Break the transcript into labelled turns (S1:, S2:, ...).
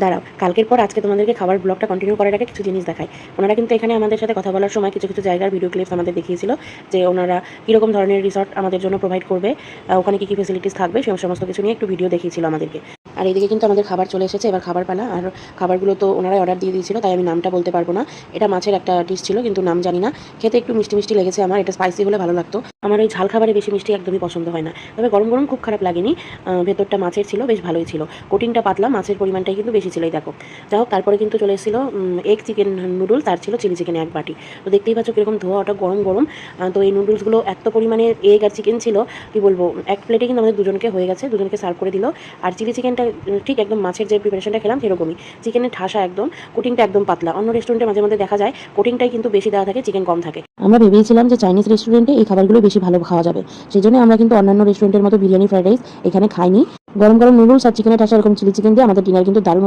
S1: দাঁড়াও, কালকের পর আজকে তোমাদেরকে খাবার ব্লগটা কন্টিনিউ করার আগে কিছু জিনিস দেখাই। ওনারা কিন্তু এখানে আমাদের সাথে কথা বলার সময় কিছু কিছু জায়গার ভিডিও ক্লিপস আমাদের দেখিয়েছিল যে ওনারা কীরকম ধরনের রিসর্ট আমাদের জন্য প্রোভাইড করবে, ওখানে কী কী ফেসিলিটিস থাকবে, সেই সমস্ত কিছু নিয়ে একটু ভিডিও দেখিয়েছিল আমাদেরকে। আর এদিকে কিন্তু আমাদের খাবার চলে এসেছে, এবার খাবার পালা। আর খাবারগুলো তো ওনারাই অর্ডার দিয়ে দিয়েছিল, তাই আমি নামটা বলতে পারবো না। এটা মাছের একটা ডিশ ছিল, কিন্তু নাম জানি না। খেতে একটু মিষ্টি মিষ্টি লেগেছে আমার, এটা স্পাইসি হলে ভালো লাগতো। আমার ওই ঝাল খাবারে বেশি মিষ্টি একদমই পছন্দ হয় না, তবে গরম গরম খুব খারাপ লাগেনি। ভেতরটা মাছের ছিল, বেশ ভালোই ছিল। কোটিংটা পাতলা, মাছের পরিমাণটাই কিন্তু বেশি ছিল, এই দেখো। যাই হোক, তারপরে কিন্তু চলে এসেছিলো এগ চিকেন নুডলস, আর ছিল চিলি চিকেন এক বাটি। তো দেখতেই পাচ্ছ কীরকম ধোয়া, ওটা গরম গরম। তো এই নুডলসগুলো এত পরিমাণে এগ আর চিকেন ছিল, কি বলবো, এক প্লেটে কিন্তু আমাদের দুজনকে হয়ে গেছে, দুজনকে সার্ভ করে দিল। আর চিলি চিকেনটা ঠিক একদম মাছের যে প্রিপারেশনটা খেলাম সেরকমই, চিকেনের ঠাসা একদম, কোটিংটা একদম পাতলা। অন্য রেস্টুরেন্টে মাঝে মাঝে দেখা যায় কোটিংটাই কিন্তু বেশি দেওয়া থাকে, চিকেন কম থাকে। আমরা ভেবেছিলাম যে চাইনিজ রেস্টুরেন্টে এই খাবারগুলো বেশি ভালো খাওয়া যাবে, সেই জন্য আমরা কিন্তু অন্যান্য রেস্টুরেন্টের মতো বিরিয়ানি ফ্রাইড রাইস এখানে খাইনি। গরম গরম নুডলস আর চিকেনের ঠাসা এরকম চিলি চিকেন দিয়ে আমাদের ডিনার কিন্তু দারুণ